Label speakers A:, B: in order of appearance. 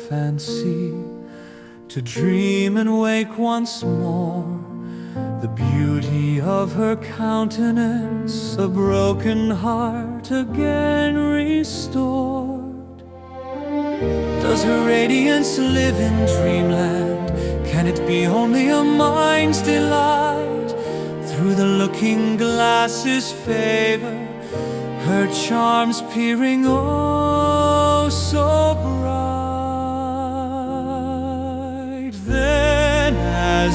A: fancy, to dream and wake once more. The beauty of her countenance, a broken heart again restored. Does her radiance live in dreamland? Can it be only a mind's delight? Through the looking glass's favor, her charms peering oh so bright. Then as